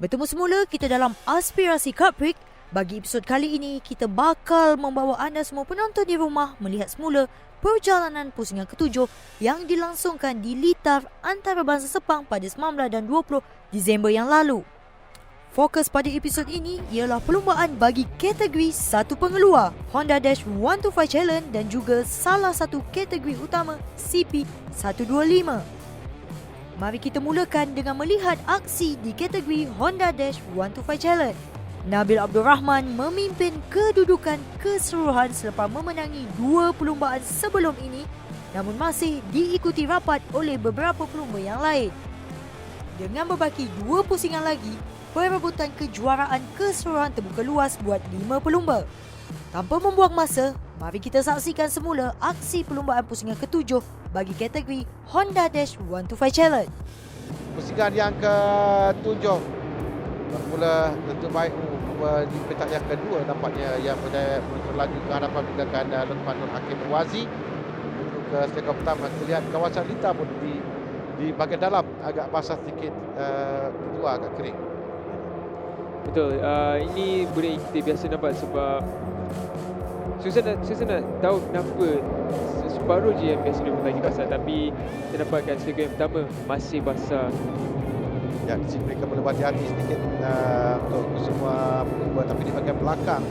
Bertemu semula kita dalam Aspirasi Cupbreak. Bagi episod kali ini, kita bakal membawa anda semua penonton di rumah melihat semula perjalanan pusingan ketujuh yang dilangsungkan di Litar antarabangsa Sepang pada 19 dan 20 Disember yang lalu. Fokus pada episod ini ialah perlumbaan bagi kategori satu pengeluar Honda-125 Challenge dan juga salah satu kategori utama CP125. Mari kita mulakan dengan melihat aksi di kategori Honda-125 Challenge. Nabil Abdul Rahman memimpin kedudukan keseluruhan selepas memenangi dua perlumbaan sebelum ini, namun masih diikuti rapat oleh beberapa pelumba yang lain. Dengan berbaki dua pusingan lagi, perebutan kejuaraan keseluruhan terbuka luas buat 5 pelumba. Tanpa membuang masa, mari kita saksikan semula aksi perlumbaan pusingan ketujuh bagi kategori Honda-125 Challenge. Pusingan yang ketujuh bermula tentu baik di petak yang kedua, nampaknya yang berlanjut ke hadapan menggunakan Luqman Nur Hakim Wazi untuk ke stekor pertama. Kita lihat kawasan Lita pun di bahagian dalam agak basah sedikit, di luar agak kering. Betul, ini boleh kita biasa nampak sebab susah nak tahu kenapa separuh je yang biasa dia lagi basah, tapi kita dapatkan stekor yang pertama masih basah. Ya, di sini mereka boleh berhati-hati sedikit untuk semua pelumba, tapi di bahagian belakang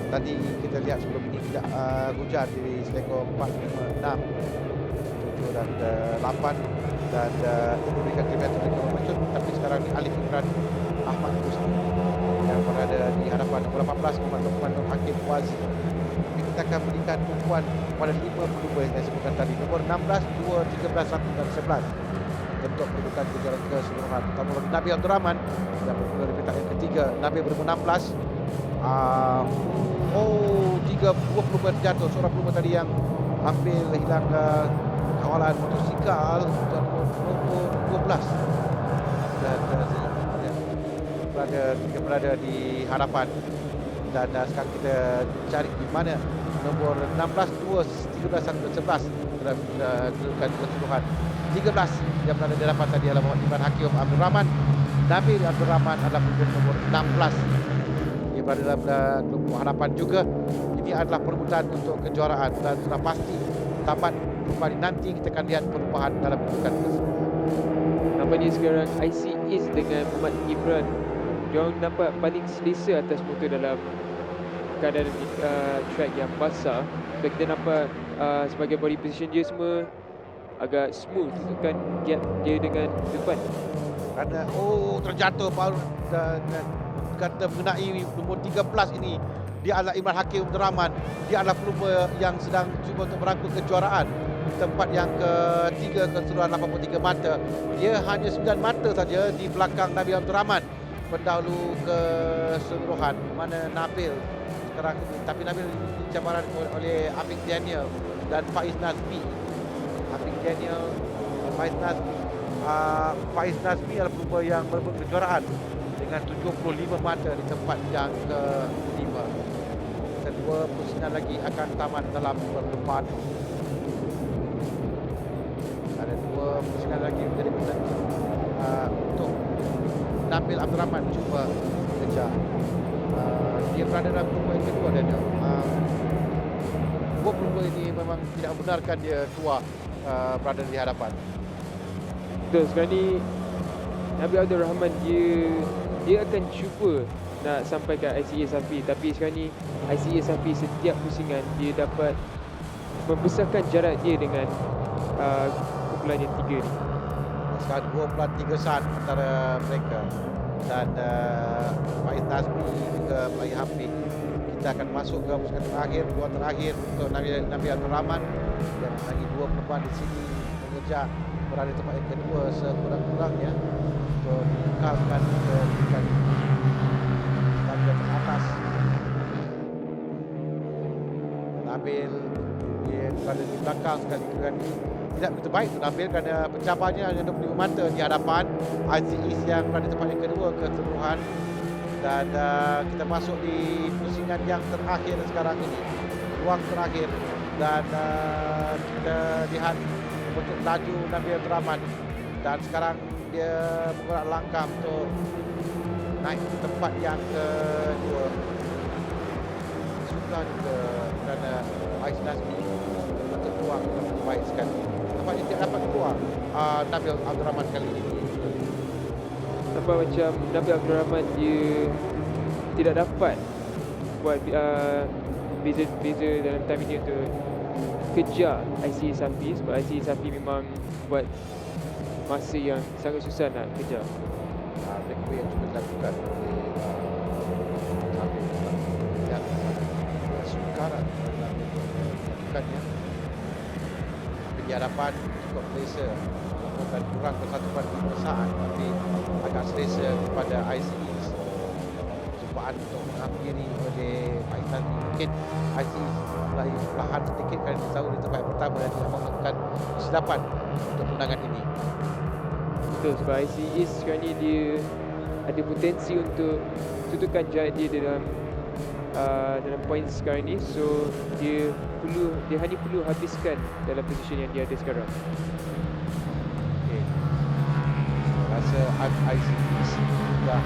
tadi kita lihat sebelum ini tidak hujan di stekor 4, 5, 6, 7 dan 8 dan itu memberikan kilometer mereka memecut. Tapi sekarang ni Alif Imran Ahmad Husni yang berada di hadapan nombor 18 Luqman Nur Hakim Wazi. Kita akan berikan tumpuan pada 5 pelumba yang saya sebutkan tadi, nombor 16, 2, 13, 1 dan 11 untuk kedudukan kejuaraan keseluruhan. Pertama Nabil Abdul Rahman yang bermula di petak yang ketiga. Nabil bernombor 16. Dua pelumba terjatuh. Seorang pelumba tadi yang hampir hilang kawalan motosikal, nombor 12 dan berada di hadapan. Dan sekarang kita cari di mana nombor 16, 2, 13, 1 dan 11 kedudukan keseluruhan. 13 yang berada di hadapan tadi adalah Muhammad Iman Hakim Abdul Rahman. Nabil Abdul Rahman adalah pelumba nombor 16. Dia berada dalam kelompok hadapan juga. Ini adalah perebutan untuk kejuaraan dan sudah pasti tamat perlumbaan nanti kita akan lihat perubahan dalam kedudukan tersebut. Nampaknya sekarang IC East dengan Muhammad Ibran, diorang nampak paling selesa atas motor dalam keadaan track yang basah. Dan kita nampak sebagai body position dia semua agak smooth, kan gap dia dengan depan. Kerana terjatuh baru kata mengenai nombor 13 ini. Dia adalah Imran Hakim Abdul Rahman. Dia adalah pelumba yang sedang cuba untuk merangkul kejuaraan. Tempat yang ketiga keseluruhan 83 mata. Dia hanya 9 mata saja di belakang Nabil Abdul Rahman, pendahulu keseluruhan, mana Nabil sekarang ini. Tapi Nabil cabaran oleh Apik Daniel dan Faiz Nazmi. Apik Daniel, Faiz Nazmi adalah pelumba yang berebut kejuaraan dengan 75 mata di tempat yang ke-5. Kedua pusingan lagi akan tamat dalam perlumbaan. Ada 2 pusingan lagi menjadi penentu untuk Nabil Abdul Rahman cuba kejar. Dia berada dalam pelumba yang kedua dan dua pelumba ini memang tidak membenarkan dia keluar berada di hadapan. Betul, sekarang ni Nabil Abdul Rahman dia akan cuba nak sampai ke ICA Safi, tapi sekarang ni ICA Safi setiap pusingan dia dapat membesarkan jarak dia dengan kumpulan yang 3 ni. Sekarang 2.3 antara mereka dan Faiz Nazmi juga Faiz Hafiz. Kita akan masuk ke pusingan terakhir, dua terakhir untuk Nabil Abdul Rahman dan lagi 2 perempuan di sini mengejar berada di tempat yang kedua sekurang-kurangnya untuk mengekalkan kedudukan bagian atas. Nabil dia berada di belakang sekali kerana tidak begitu baik untuk Nabil kerana pencabarnya hanya 25 mata di hadapan IC East yang berada di tempat yang kedua keseluruhan. Dan kita masuk di pusingan yang terakhir sekarang ini, ruang terakhir, dan kita lihat untuk laju Nabil Abdul Rahman dan sekarang dia menggerak langkah untuk naik ke tempat yang kedua. Sudah ke kerana Ais Nazmi untuk keluar lebih baik sekali. Nampaknya tidak dapat keluar Nabil Abdul Rahman kali ini. Nampak macam Nabil Abdul Rahman dia tidak dapat buat beza dalam time ini untuk kejar IC Safi, sebab IC Safi memang buat masa yang sangat susah nak kejar. Breakaway yang cuba dilakukan oleh Nabil yang sukaran melakukannya. Tapi di hadapan cukup selesa, bukan kurang ke 1/5 saat, tapi agak selesa kepada IC. Cubaan untuk menghampiri oleh Ais Nazmi. Mungkin IC mulai perlahan sedikit kerana dia tahu di tempat yang pertama dan tidak melakukan kesilapan untuk kemenangan ini. Betul, sebab IC East sekarang ni dia ada potensi untuk tutupkan jarak dia dalam poin sekarang ni. So dia hanya perlu habiskan dalam position yang dia ada sekarang. Okay. Rasa IC sudah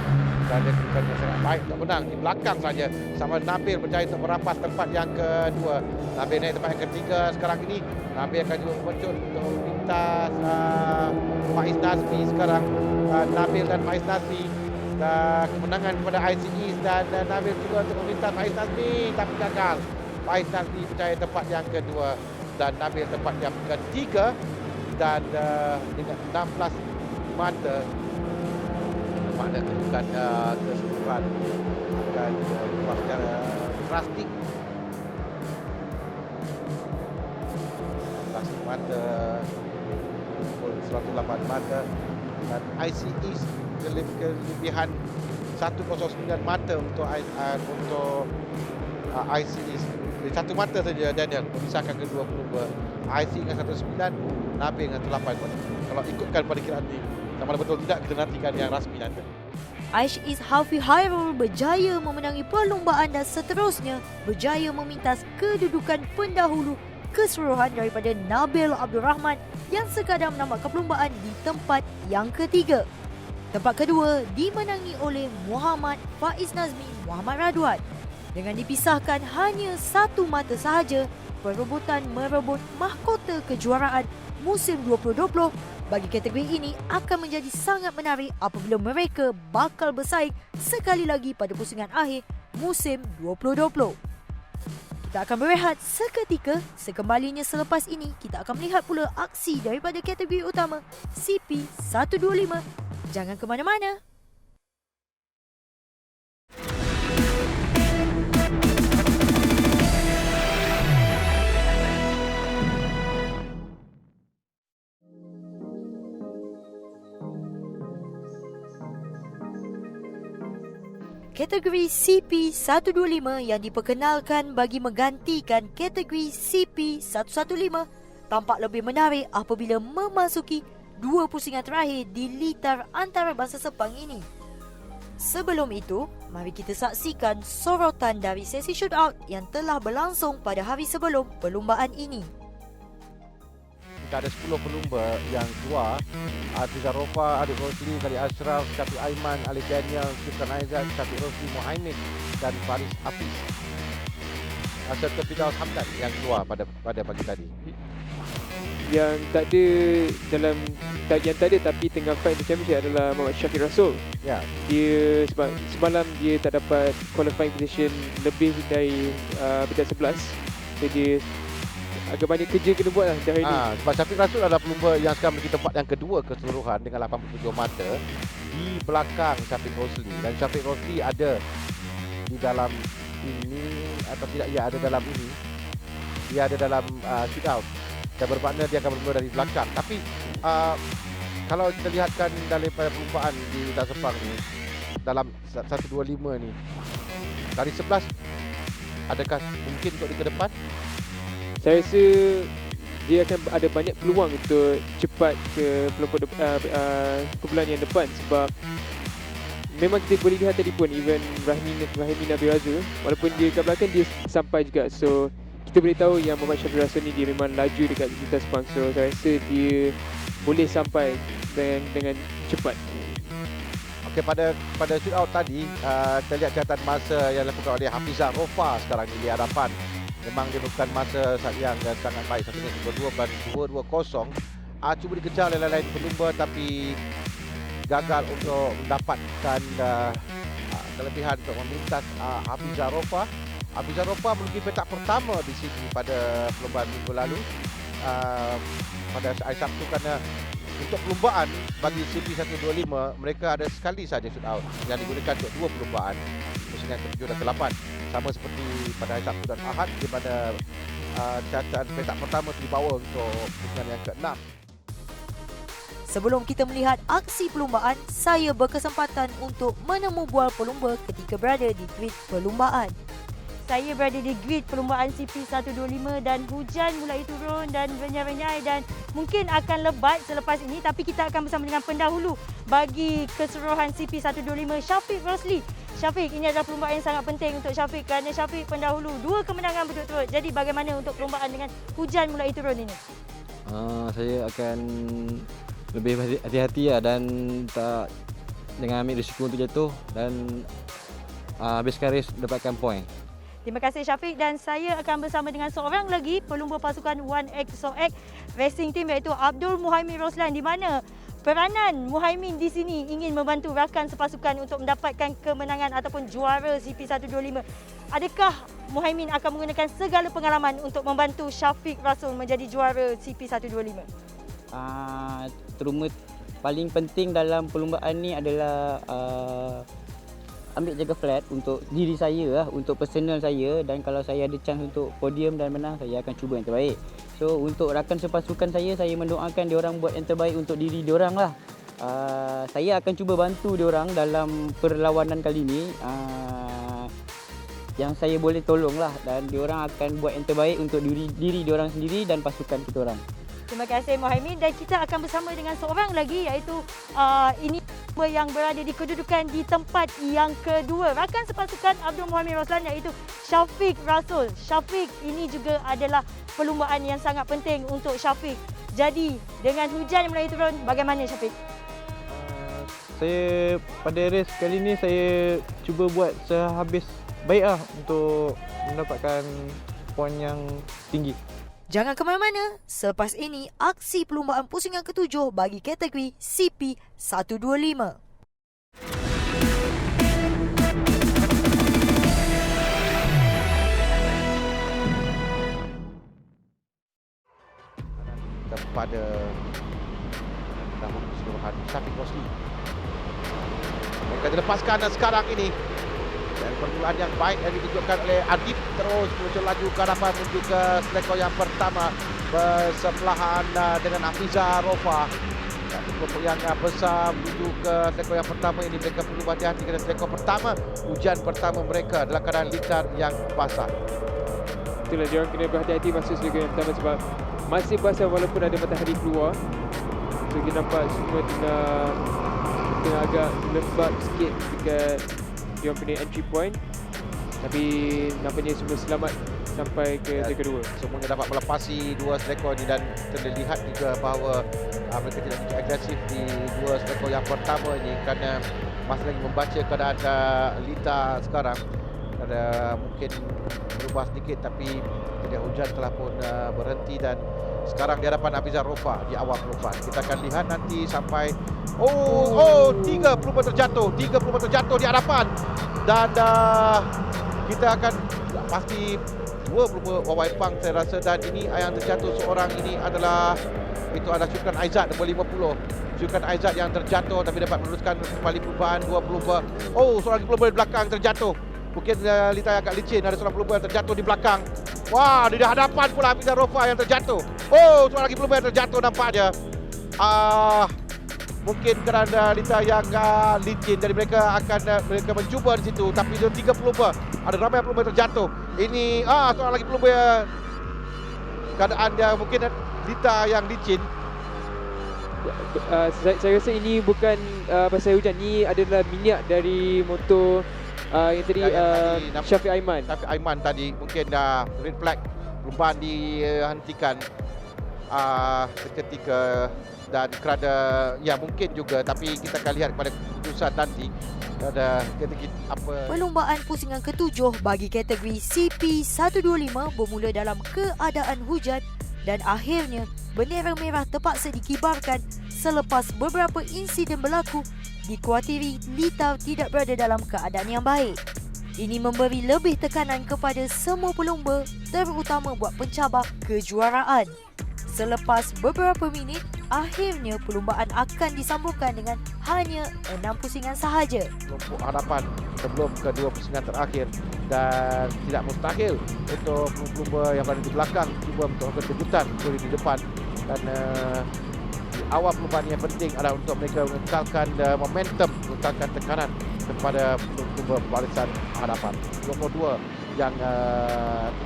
berada kedudukan yang sangat baik untuk menang. Di belakang saja sama Nabil berjaya untuk merampas tempat yang kedua. Nabil naik tempat yang ketiga sekarang ini. Nabil akan juga mencut untuk lintas Faiz Nazmi sekarang. Nabil dan Faiz Nazmi. Kemenangan kepada IC East dan Nabil juga untuk melintas Faiz Nazmi, tapi gagal. Faiz Nazmi berjaya tempat yang kedua dan Nabil tempat yang ketiga, dan dengan 16 mata pada kedudukan keseluruhan akan keluar secara drastik. 16 mata 108 mata dan IC East kelebihan 109 mata untuk IC East. Jadi satu mata saja Daniel memisahkan kedua pelumba. IC dengan 109, Nabil dengan 108. Kalau ikutkan perkiraan ini, sama ada betul tidak, kita nantikan yang rasmi nanti. Ais East Hafiz Hairul berjaya memenangi perlumbaan dan seterusnya berjaya memintas kedudukan pendahulu keseluruhan daripada Nabil Abdul Rahman yang sekadar menamatkan perlumbaan di tempat yang ketiga. Tempat kedua dimenangi oleh Muhammad Faiz Nazmi Muhammad Radwan. Dengan dipisahkan hanya satu mata sahaja, perebutan merebut mahkota kejuaraan musim 2020 bagi kategori ini akan menjadi sangat menarik apabila mereka bakal bersaing sekali lagi pada pusingan akhir musim 2020. Kita akan berehat seketika. Sekembalinya selepas ini, kita akan melihat pula aksi daripada kategori utama CP125. Jangan ke mana-mana. Kategori CP125 yang diperkenalkan bagi menggantikan kategori CP115 tampak lebih menarik apabila memasuki dua pusingan terakhir di litar antarabangsa Sepang ini. Sebelum itu, mari kita saksikan sorotan dari sesi shootout yang telah berlangsung pada hari sebelum perlumbaan ini. Kita ada 10 pelumba yang keluar. Ada Zarofa, ada Rosli, Khalid Ashraf, Syafiq Aiman, Ali Daniel, Sultan Aizat, Syafiq Rosli, Muhaimin dan Faris Hafiz. Serta Firdaus Hamdan yang keluar pada pagi tadi. Yang tak ada tapi tengah fight di championship adalah Muhammad Syafiq Rasul. Ya. Dia semalam dia tak dapat qualifying position lebih dari peringkat 11. So dia agak banyak kerja kena buat lah hari ni. Sebab Syafiq Rasul adalah pelumba yang sekarang memiliki tempat yang kedua keseluruhan dengan 87 mata di belakang Syafiq Rosli. Dan Syafiq Rosli ada di dalam ini atau tidak, ia ada dalam ini. Dia ada dalam shootout. Dan bermakna dia akan bermula dari belakang. Tapi kalau kita lihatkan daripada perlumbaan di Litar Sepang ni, dalam 125 ni, dari 11, adakah mungkin untuk ke depan? Saya rasa dia akan ada banyak peluang untuk cepat ke kumpulan yang depan, sebab memang kita boleh lihat tadi pun even Rahimi Nabil Razul, walaupun dia kat belakang dia sampai juga. So kita boleh tahu yang Muhammad Syafiq Rasul ni dia memang laju dekat Litar Sepang. So saya rasa dia boleh sampai dengan cepat. Okey, pada shootout tadi, kita lihat catatan masa yang dilakukan oleh Hafizah Rofa sekarang ini di hadapan. Memang dia bukan masa yang sangat baik. Satu minit 2:20. Cuba dikejar oleh lain pelumba tapi gagal untuk mendapatkan kelebihan untuk memintas Hafizah Rofa. Hafizah Rofa memiliki petak pertama di sini pada perlumbaan minggu lalu. Pada hari Sabtu kerana untuk perlumbaan bagi CP125 mereka ada sekali saja shoot out yang digunakan untuk 2 perlumbaan pusingan ke-7 dan ke-8, sama seperti pada hari Sabtu dan Ahad di mana catatan petak pertama dibawa untuk pusingan yang ke-6. Sebelum kita melihat aksi perlumbaan, saya berkesempatan untuk menemu bual pelumba ketika berada di grid perlumbaan. Saya berada di grid perlumbaan CP125 dan hujan mulai turun dan renyai-renyai dan mungkin akan lebat selepas ini, tapi kita akan bersama dengan pendahulu bagi keseluruhan CP125, Syafiq Rosli. Syafiq, ini adalah perlumbaan yang sangat penting untuk Syafiq kerana Syafiq pendahulu 2 kemenangan berturut-turut. Jadi bagaimana untuk perlumbaan dengan hujan mulai turun ini? Saya akan lebih hati-hati dan tak jangan ambil risiko untuk jatuh dan habiskan race dapatkan poin. Terima kasih Syafiq, dan saya akan bersama dengan seorang lagi pelumba pasukan 1XOX Racing Team iaitu Abdul Muhaimin Roslan, di mana peranan Muhaimin di sini ingin membantu rakan sepasukan untuk mendapatkan kemenangan ataupun juara CP125. Adakah Muhaimin akan menggunakan segala pengalaman untuk membantu Syafiq Rasul menjadi juara CP125? Terutama paling penting dalam perlumbaan ni adalah ambil jaga flat untuk diri saya untuk personal saya, dan kalau saya ada chance untuk podium dan menang, saya akan cuba yang terbaik. So untuk rakan sepasukan saya mendoakan diorang buat yang terbaik untuk diri diorang lah. Saya akan cuba bantu diorang dalam perlawanan kali ni. Yang saya boleh tolong lah, dan diorang akan buat yang terbaik untuk diri diorang sendiri dan pasukan kita orang. Terima kasih Muhaimin, dan kita akan bersama dengan seorang lagi iaitu ini yang berada di kedudukan di tempat yang kedua, rakan sepasukan Abdul Muhaimin Roslan iaitu Syafiq Rasul. Syafiq, ini juga adalah perlumbaan yang sangat penting untuk Syafiq. Jadi dengan hujan yang mulai turun, bagaimana Syafiq? Saya pada race kali ni saya cuba buat sehabis baik untuk mendapatkan poin yang tinggi. Jangan ke mana-mana, selepas ini aksi perlumbaan pusingan ke-7 bagi kategori CP125. Kepada nama keseluruhan Syafiq Rosli, mereka dilepaskan sekarang ini. Dan permulaan yang baik yang ditunjukkan oleh Adib terus muncul laju ke hadapan menuju ke selekor yang pertama bersebelahan dengan Hafizah Rofa. Dan kelompok yang besar menuju ke selekor yang pertama ini, mereka perlu berhati-hati kerana selekor pertama, hujan pertama mereka dalam keadaan litar yang basah. Itulah diorang kena berhati-hati masuk selekor yang pertama sebab masih basah walaupun ada matahari keluar. So kita nampak semua tengah agak lembab sikit dekat dia punya entry point, tapi nampaknya semua selamat sampai ke selekor kedua. Semuanya dapat melepasi dua selekor ini, dan terlihat juga bahawa mereka tidak begitu agresif di dua selekor yang pertama ini kerana masih lagi membaca keadaan litar sekarang. Ada mungkin berubah sedikit, tapi tidak hujan telah pun berhenti, dan sekarang di hadapan Hafizah Rofa di awal perlumbaan. Kita akan lihat nanti sampai 3 pelumba terjatuh di hadapan, dan kita akan pasti 2 pelumba Wawai Pang saya rasa, dan ini yang terjatuh seorang ini adalah Syukran Aizat nombor 50. Syukran Aizat yang terjatuh tapi dapat meneruskan kembali perlumbaan. 2 pelumba, seorang pelumba di belakang terjatuh. Mungkin litar agak licin, ada seorang pelumba yang terjatuh di belakang. Wah, di hadapan pula Hafizah Rofa yang terjatuh. Seorang lagi pelumba yang terjatuh nampaknya. Mungkin kerana litar yang licin, jadi mereka mencuba di situ, tapi ada 3 pelumba. Ada ramai pelumba terjatuh. Ini seorang lagi pelumba yang keadaan dia mungkin litar yang licin. Saya rasa ini bukan pasal hujan, ini adalah minyak dari motor yang tadi Syafiq Aiman. Syafiq Aiman tadi mungkin dah red flag, perlumbaan dihentikan seketika dan kerana ya mungkin juga, tapi kita akan lihat pada keputusan nanti ada apa. Perlumbaan pusingan ke-7 bagi kategori CP125 bermula dalam keadaan hujan dan akhirnya bendera merah terpaksa dikibarkan selepas beberapa insiden berlaku dikuatiri Lita tidak berada dalam keadaan yang baik. Ini memberi lebih tekanan kepada semua pelumba, terutama buat pencabar kejuaraan. Selepas beberapa minit, akhirnya perlumbaan akan disambungkan dengan hanya 6 pusingan sahaja. Kelompok hadapan sebelum kedua pusingan terakhir, dan tidak mustahil untuk pelumba yang berada di belakang cuba untuk kejutan di depan, kerana di awal perlumbaan yang penting adalah untuk mereka mengekalkan momentum, mengekalkan tekanan kepada pelumba barisan hadapan. 22 yang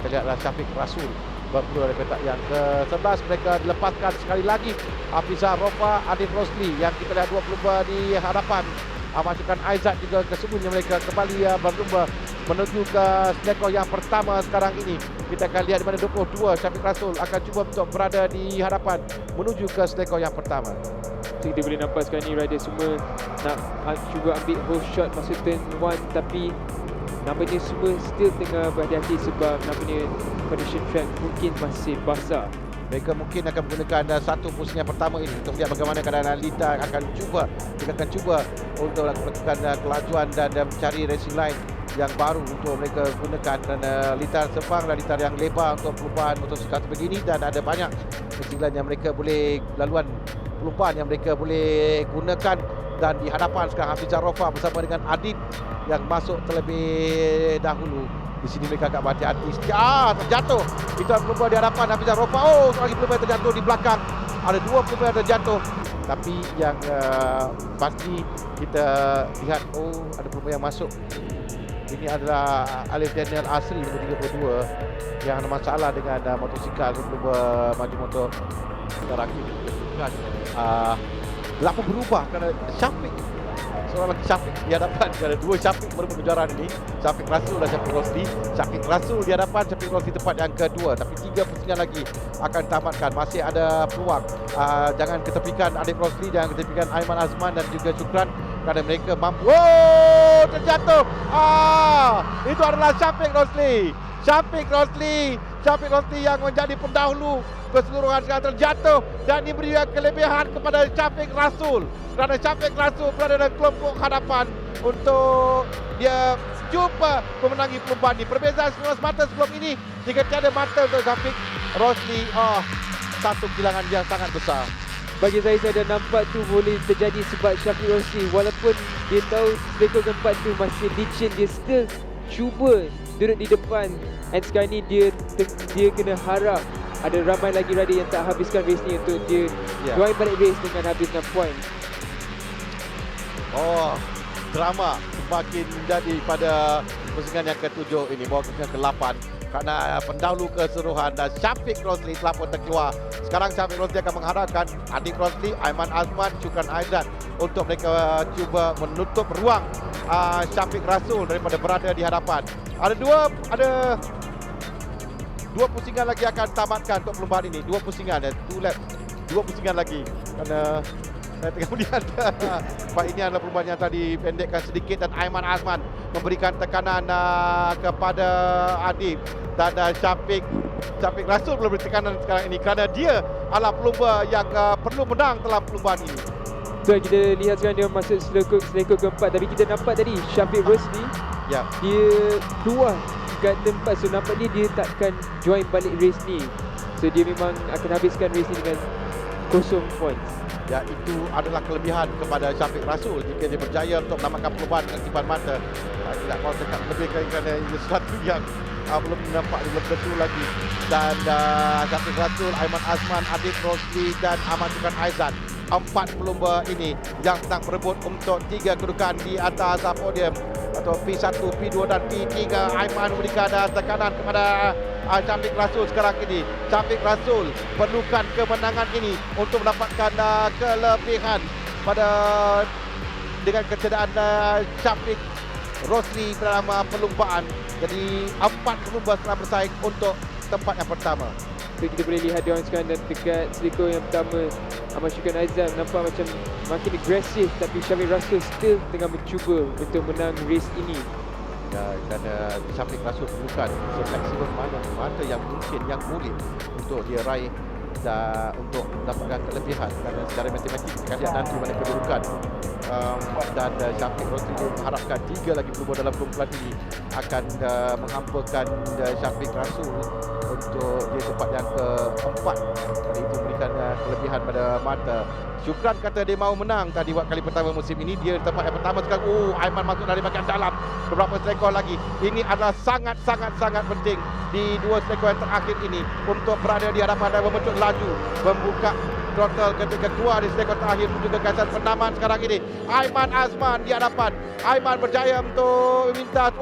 kita lihat adalah Syafiq Rasul berpuluh dari petak yang ke-11. Mereka dilepaskan sekali lagi Hafizah Rofa, Adif Rosli yang kita lihat dua pelumba di hadapan. Masukkan Aizat juga kesemuanya mereka kembali berlumba menuju ke selekor yang pertama sekarang ini. Kita akan lihat di mana 22 Syafiq Rasul akan cuba untuk berada di hadapan menuju ke selekor yang pertama. Kita boleh nampak sekarang ni rider semua nak cuba ambil whole shot masuk turn 1, tapi nampaknya semua still tengah berhati-hati sebab nampaknya condition track mungkin masih basah. Mereka mungkin akan menggunakan satu pusingan pertama ini untuk melihat bagaimana keadaan Lita akan cuba untuk melakukan kelajuan dan mencari racing line yang baru untuk mereka gunakan, kerana litar sepang dan litar yang lebar untuk perubahan motosikal sebegini, dan ada banyak racing line yang mereka boleh, laluan perubahan yang mereka boleh gunakan. Dan di hadapan sekarang Hafizah Rofa bersama dengan Adib yang masuk terlebih dahulu. Di sini mereka agak berhati-hati. Terjatuh. Itu pelumba di hadapan Hafizah Rofa. Seorang lagi pelumba yang terjatuh di belakang. Ada dua pelumba yang terjatuh. Tapi yang pasti kita lihat, ada pelumba yang masuk. Ini adalah Alif Daniel Asri nombor 32 yang ada masalah dengan motosikal, pelumba maju motor sekarang ini. Lama berubah kerana Syafiq, seorang lagi Syafiq di hadapan, kerana dua Syafiq merebut kejuaraan ini, Syafiq Rasul dan Syafiq Rosli. Syafiq Rasul di hadapan, Syafiq Rosli tempat yang kedua, tapi 3 pusingan lagi akan tamatkan. Masih ada peluang. Jangan ketepikan Adib Rosli, jangan ketepikan Aiman Azman dan juga Syukran, kerana mereka mampu. Terjatuh. Itu adalah Syafiq Rosli. Syafiq Rosli yang menjadi pendahulu keseluruhan sekarang terjatuh, dan diberi kelebihan kepada Syafiq Rasul, kerana Syafiq Rasul berada dalam kelompok hadapan untuk dia cuba memenangi perlumbaan ini. Perbezaan 19 mata sebelum ini, jika tiada mata untuk Syafiq Rosli, satu kehilangan yang sangat besar. Bagi saya dah nampak tu boleh terjadi sebab Syafiq Rosli, walaupun dia tahu selekor keempat tu masih licin, dia still cuba duduk di depan. And sekarang ni dia kena harap ada ramai lagi rider yang tak habiskan race ni untuk dia join balik race dengan habiskan point. Drama semakin menjadi pada pusingan yang ke-7 ini, bawa pusingan ke-8, kerana pendahulu keseluruhan dan Syafiq Rosli telah pun terkeluar. Sekarang Syafiq Rosli akan mengharapkan Adik Rosli, Aiman Azman, Syukran Aizat untuk mereka cuba menutup ruang Syafiq Rasul daripada berada di hadapan. Ada dua pusingan lagi akan tamatkan untuk perlumbaan ini. 2 pusingan dan 2 lap. 2 pusingan lagi, kerana saya tengah melihat sebab ini adalah perlumbaan yang telah dipendekkan sedikit, dan Aiman Azman memberikan tekanan kepada Adib, dan Syafiq Rasul belum beri tekanan sekarang ini, kerana dia adalah pelumba yang perlu menang dalam perlumbaan ini. So kita lihat sekarang dia masuk selekor keempat, tapi kita nampak tadi Syafiq Rosli dia keluar kat tempat, so nampaknya dia takkan join balik race ni. So dia memang akan habiskan race ni dengan 0 points. Ya, itu adalah kelebihan kepada Syafiq Rasul jika dia berjaya untuk menamatkan perlumbaan dengan kiban mata. Tidak mahu cakap lebih kerana ini sesuatu yang belum nampak, belum tentu lagi. Dan Syafiq Rasul, Aiman Azman, Adib Rosli dan Ahmad Syukran Aizat, 4 pelumba ini yang sedang berebut untuk 3 kedudukan di atas podium atau P1, P2 dan P3. Aiman memberikan tekanan kepada Syafiq Rasul sekarang ini. Syafiq Rasul perlukan kemenangan ini untuk mendapatkan kelebihan dengan kecederaan Syafiq Rosli dalam perlumbaan. Jadi 4 pelumba telah bersaing untuk tempat yang pertama. So kita boleh lihat diorang sekarang dan dekat selekor yang pertama, Ahmad Syukran Aizam nampak macam makin agresif, tapi Syafiq Rasul still tengah mencuba untuk menang race ini. Kerana Syafiq Rasul bukan fleksibel mana yang mungkin, yang boleh untuk dia raih dan untuk mendapatkan kelebihan, kerana secara matematik kita lihat nanti mana kedudukan. Dan Syafiq Rasul mengharapkan 3 lagi pelumba dalam kumpulan ini akan menghampakan Syafiq Rasul untuk dia tempat yang keempat. Jadi itu memberikan kelebihan pada mata. Syukran kata dia mahu menang tadi buat kali pertama musim ini. Dia tempat yang pertama sekarang. Aiman masuk dari bahagian dalam. Beberapa selekor lagi. Ini adalah sangat penting di 2 selekor yang terakhir ini untuk berada di hadapan dan membentuk laju, membuka throttle ketika keluar di selekor terakhir menuju ke gasan penaman sekarang ini. Aiman Azman di hadapan. Aiman berjaya untuk meminta.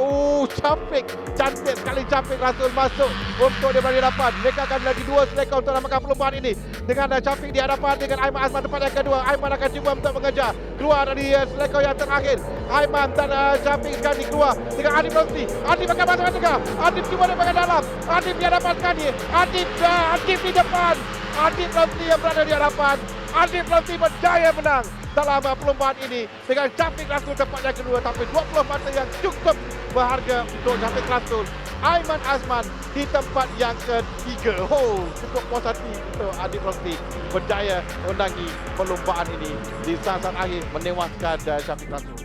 Syafiq, cantik sekali Syafiq Rasul masuk untuk dia berada di hadapan. Mereka akan lagi 2 selekor untuk namakan perlombaan ini. Dengan Syafiq di hadapan dengan Aiman Azman tempat yang kedua. Aiman akan cuba untuk mengejar keluar dari selekor yang terakhir. Aiman dan Syafiq sekali keluar dengan Adib Rosli. Adib akan masuk juga. Adib cuba di bahagian dalam. Adib di hadapan sekali. Adib di depan. Adib Rosli yang berada di hadapan. Adib Rosli berjaya menang dalam perlombaan ini dengan Syafiq Rasul tempat yang kedua, tapi 20 mata yang cukup berharga untuk Syafiq Rasul. Aiman Azman di tempat yang ketiga. Cukup puas hati untuk Adib Rosli berjaya menangi perlombaan ini di saat-saat akhir menewaskan Syafiq Rasul.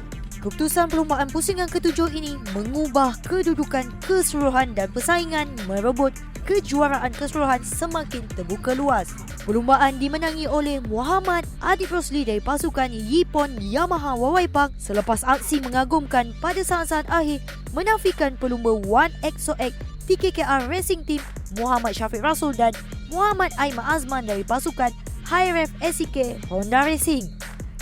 Keputusan perlombaan pusingan ke-7 ini mengubah kedudukan keseluruhan dan persaingan merebut kejuaraan keseluruhan semakin terbuka luas. Perlombaan dimenangi oleh Muhammad Adib Rosli dari pasukan Yippon Yamaha Wawaipang selepas aksi mengagumkan pada saat-saat akhir menafikan pelumba 1XOX TKKR Racing Team Muhammad Syafiq Rasul dan Muhammad Aiman Azman dari pasukan Hi-Ref SEK Honda Racing.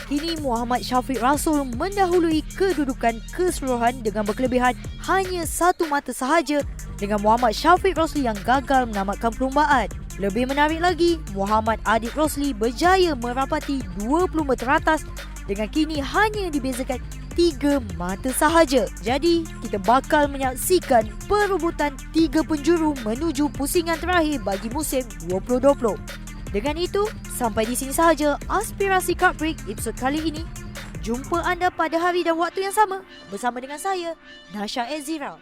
Kini Muhammad Syafiq Rasul mendahului kedudukan keseluruhan dengan berkelebihan hanya 1 mata sahaja dengan Muhammad Syafiq Rosli yang gagal menamatkan perlombaan. Lebih menarik lagi, Muhammad Adib Rosli berjaya merapati 20 meter teratas dengan kini hanya dibezakan 3 mata sahaja. Jadi, kita bakal menyaksikan perebutan 3 penjuru menuju pusingan terakhir bagi musim 2020. Dengan itu, sampai di sini sahaja Aspirasi Kart Break episod kali ini. Jumpa anda pada hari dan waktu yang sama bersama dengan saya, Nasha Ezira.